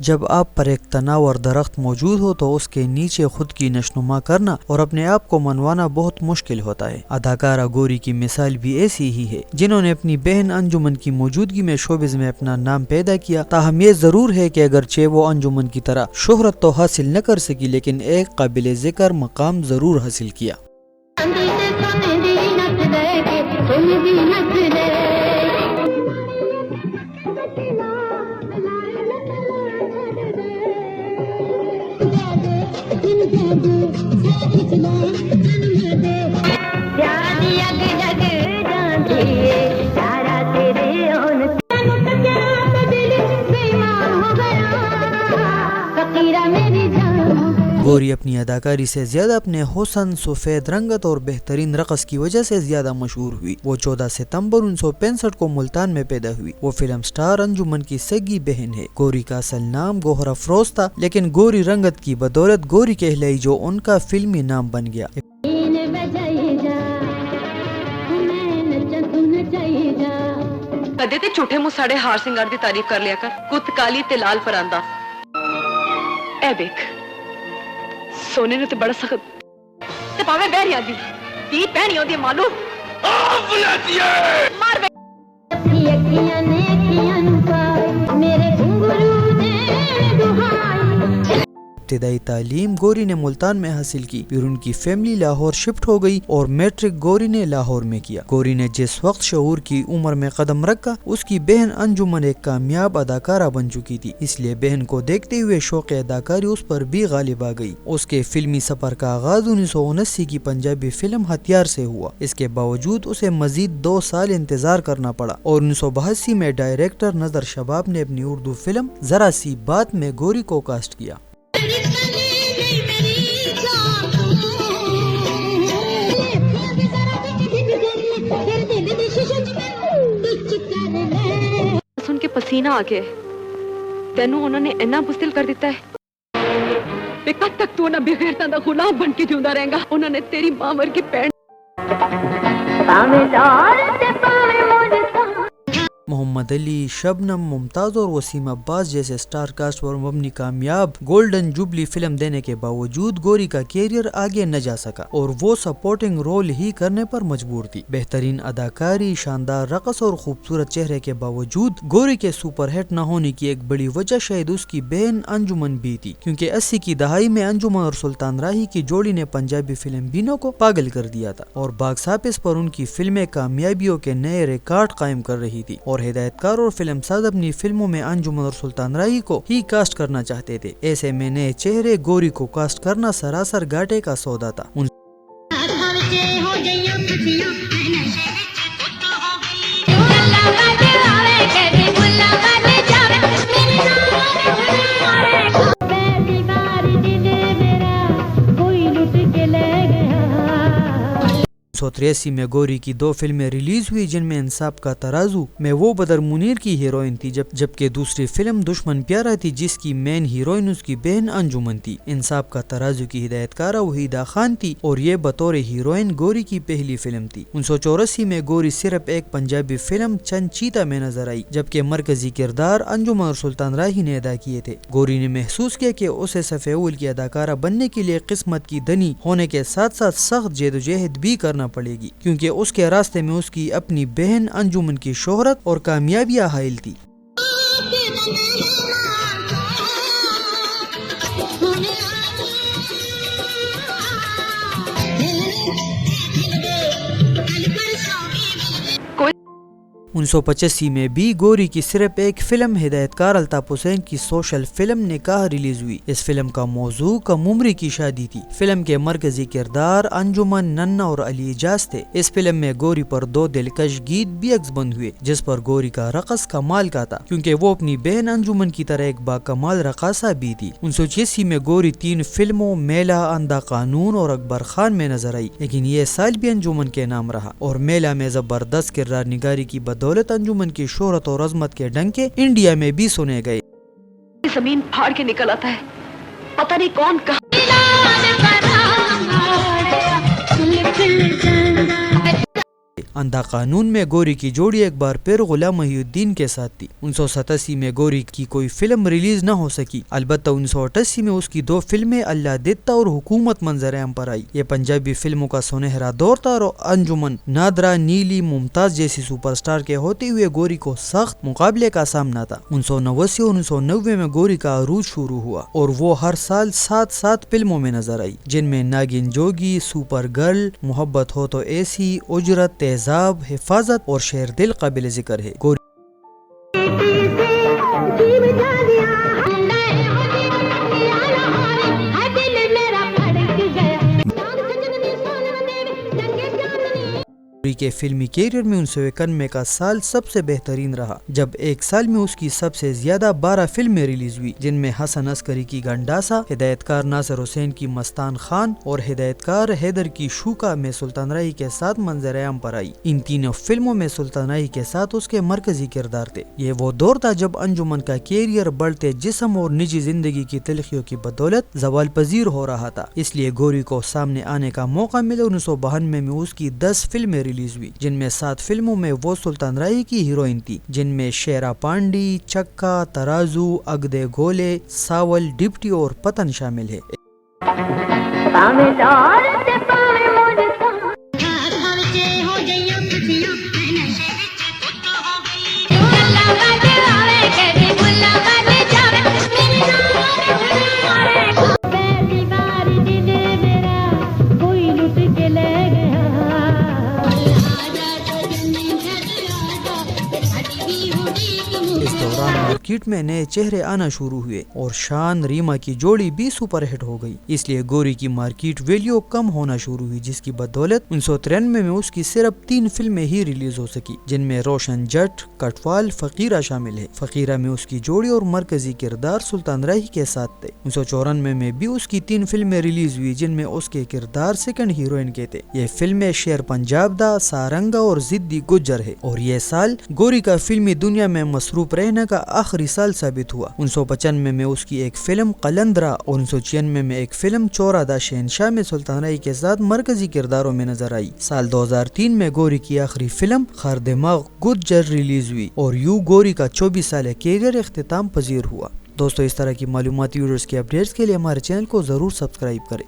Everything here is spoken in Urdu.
جب آپ پر ایک تناؤ اور درخت موجود ہو تو اس کے نیچے خود کی نشونما کرنا اور اپنے آپ کو منوانا بہت مشکل ہوتا ہے۔ اداکارہ گوری کی مثال بھی ایسی ہی ہے، جنہوں نے اپنی بہن انجمن کی موجودگی میں شوبز میں اپنا نام پیدا کیا۔ تاہم یہ ضرور ہے کہ اگرچہ وہ انجمن کی طرح شہرت تو حاصل نہ کر سکی، لیکن ایک قابل ذکر مقام ضرور حاصل کیا۔ گوری اپنی اداکاری سے زیادہ اپنے حسن، سفید رنگت اور بہترین رقص کی وجہ سے زیادہ مشہور ہوئی۔ وہ 14 ستمبر 1965 کو ملتان میں پیدا ہوئی۔ وہ فلم سٹار انجمن کی سگی بہن ہے۔ گوری کا اصل نام گوہر افروز تھا، لیکن گوری رنگت کی بدولت گوری کہلائی، جو ان کا فلمی نام بن گیا۔ کدے تے جھوٹے منہ ساڑے ہار سنگار دی تعریف کر لیا کر، کت کالی تے لال پراندہ۔ اے دیکھ سونے نے تے بڑا سخت تے پاویں بہریاں دی تی پہنی ہوندی مالو مار بے اکھیاں نے اکھیاں کا میرے گھنگرو دے دہائی۔ ابتدائی تعلیم گوری نے ملتان میں حاصل کی، پھر ان کی فیملی لاہور شفٹ ہو گئی اور میٹرک گوری نے لاہور میں کیا۔ گوری نے جس وقت شعور کی عمر میں قدم رکھا، اس کی بہن انجمن ایک کامیاب اداکارہ بن چکی تھی، اس لیے بہن کو دیکھتے ہوئے شوق اداکاری اس پر بھی غالب آ گئی۔ اس کے فلمی سفر کا آغاز 1979 کی پنجابی فلم ہتھیار سے ہوا۔ اس کے باوجود اسے مزید 2 سال انتظار کرنا پڑا اور 1982 میں ڈائریکٹر نظر شباب نے اپنی اردو فلم ذرا سی بات میں گوری کو کاسٹ کیا۔ سن کے پسینہ آ گیا تینوں انہوں نے اتنا بزدل کر دیتا ہے، کب تک تو نہ بغیرتاں دا غلام بن کے جیوندا رہے گا؟ انہوں نے تیری ماں مر کے پین محمد علی، شبنم، ممتاز اور وسیم عباس جیسے سٹار کاسٹ پر مبنی کامیاب گولڈن جوبلی فلم دینے کے باوجود گوری کا کیریئر آگے نہ جا سکا اور وہ سپورٹنگ رول ہی کرنے پر مجبور تھی۔ بہترین اداکاری، شاندار رقص اور خوبصورت چہرے کے باوجود گوری کے سپر ہٹ نہ ہونے کی ایک بڑی وجہ شاید اس کی بہن انجمن بھی تھی، کیونکہ 80 کی دہائی میں انجمن اور سلطان راہی کی جوڑی نے پنجابی فلم بینوں کو پاگل کر دیا تھا اور باکس آفس پر ان کی فلمیں کامیابیوں کے نئے ریکارڈ قائم کر رہی تھی اور ہدایت کار اور فلم ساز اپنی فلموں میں انجمن اور سلطان راہی کو ہی کاسٹ کرنا چاہتے تھے۔ ایسے میں نئے چہرے گوری کو کاسٹ کرنا سراسر گھاٹے کا سودا تھا۔ سو 1983 میں گوری کی 2 فلمیں ریلیز ہوئی، جن میں انصاف کا ترازو میں وہ بدر منیر کی ہیروئن تھی، جبکہ دوسری فلم دشمن پیارا تھی جس کی مین ہیروئن اس کی بہن انجمن تھی۔ انصاف کا ترازو کی ہدایت کارہ وحیدہ خان تھی اور یہ بطور ہیروئن گوری کی پہلی فلم تھی۔ 1984 میں گوری صرف ایک پنجابی فلم چند چیتا میں نظر آئی، جبکہ مرکزی کردار انجمن اور سلطان راہی نے ادا کیے تھے۔ گوری نے محسوس کیا کہ اسے صف اول کی اداکارہ بننے کے لیے قسمت کی دنی ہونے کے ساتھ ساتھ سخت جدوجہد بھی کرنا پڑے گی، کیونکہ اس کے راستے میں اس کی اپنی بہن انجمن کی شہرت اور کامیابیاں حائل تھی۔ کوئی 1985 میں بھی گوری کی صرف ایک فلم ہدایت کار الطاف حسین کی سوشل فلم نکاح ریلیز ہوئی۔ اس فلم کا موضوع کم عمری کی شادی تھی۔ فلم کے مرکزی کردار انجمن، ننا اور علی اعجاز تھے۔ اس فلم میں گوری پر 2 دلکش گیت بھی عکس بند ہوئے، جس پر گوری کا رقص کمال کا تھا، کیونکہ وہ اپنی بہن انجمن کی طرح ایک باکمال رقاصہ بھی تھی۔ 1986 میں گوری 3 فلموں میلہ، اندھا قانون اور اکبر خان میں نظر آئی، لیکن یہ سال بھی انجمن کے نام رہا اور میلہ میں زبردست کردار نگاری کی بدولت انجمن کی شہرت اور عظمت کے ڈنکے انڈیا میں بھی سنے گئے۔ زمین پھاڑ کے نکل آتا ہے، پتہ نہیں کون کہاں۔ اندھا قانون میں گوری کی جوڑی ایک بار پھر غلام محی الدین کے ساتھ تھی۔ 1987 میں گوری کی کوئی فلم ریلیز نہ ہو سکی، البتہ 1988 میں اس کی 2 فلمیں اللہ دیتا اور حکومت منظر عام پر آئی۔ یہ پنجابی فلموں کا سنہرا دور تھا اور انجمن، نادرا، نیلی، ممتاز جیسی سپر سٹار کے ہوتے ہوئے گوری کو سخت مقابلے کا سامنا تھا۔ 1989 اور 1990 میں گوری کا عروج شروع ہوا اور وہ ہر سال 7 فلموں میں نظر آئی، جن میں ناگن جوگی، سپر گرل، محبت ہو تو ایسی، اجرت، تیزاب، حفاظت اور شیر دل قابل ذکر ہے۔ گوری کے فلمی کیریئر میں 1991 کا سال سب سے بہترین رہا، جب ایک سال میں اس کی سب سے زیادہ 12 فلمیں ریلیز ہوئی، جن میں حسن عسکری کی گنڈاسا، ہدایت کار ناصر حسین کی مستان خان اور ہدایت کار حیدر کی شوکا میں سلطان راہی کے ساتھ منظر عام پر آئی۔ ان تینوں فلموں میں سلطان راہی کے ساتھ اس کے مرکزی کردار تھے۔ یہ وہ دور تھا جب انجمن کا کیریئر بڑھتے جسم اور نجی زندگی کی تلخیوں کی بدولت زوال پذیر ہو رہا تھا، اس لیے گوری کو سامنے آنے کا موقع ملا۔ 1992 میں اس کی 10 فلمیں ریلیز ہوئی، جن میں 7 فلموں میں وہ سلطان راہی کی ہیروئن تھی، جن میں شیرا پانڈی، چکا، ترازو، اگدے گولے، ساول، ڈپٹی اور پتن شامل ہے۔ اس دوران مارکیٹ میں نئے چہرے آنا شروع ہوئے اور شان ریما کی جوڑی بھی سپر ہٹ ہو گئی، اس لیے گوری کی مارکیٹ ویلیو کم ہونا شروع ہوئی، جس کی بدولت 1993 میں اس کی صرف 3 فلمیں ہی ریلیز ہو سکی، جن میں روشن جٹ، کٹوال، فقیرہ شامل ہے۔ فقیرہ میں اس کی جوڑی اور مرکزی کردار سلطان راہی کے ساتھ تھے۔ 1994 میں بھی اس کی 3 فلمیں ریلیز ہوئی، جن میں اس کے کردار سیکنڈ ہیروئن کے تھے۔ یہ فلمیں شیر پنجاب دا، سارنگا اور زدی گجر ہے، اور یہ سال گوری کا فلمی دنیا میں مصروف رہنے کا آخری سال ثابت ہوا۔ 1995 میں اس کی ایک فلم قلندرہ اور 1996 میں ایک فلم چورا دا شہنشاہ میں سلطان راہی کے ساتھ مرکزی کرداروں میں نظر آئی۔ سال 2003 میں گوری کی آخری فلم خر دماغ گجر ریلیز ہوئی اور یوں گوری کا 24 سالہ کیریئر اختتام پذیر ہوا۔ دوستو، اس طرح کی معلوماتی ویڈیوز کے اپڈیٹس کے لیے ہمارے چینل کو ضرور سبسکرائب کریں۔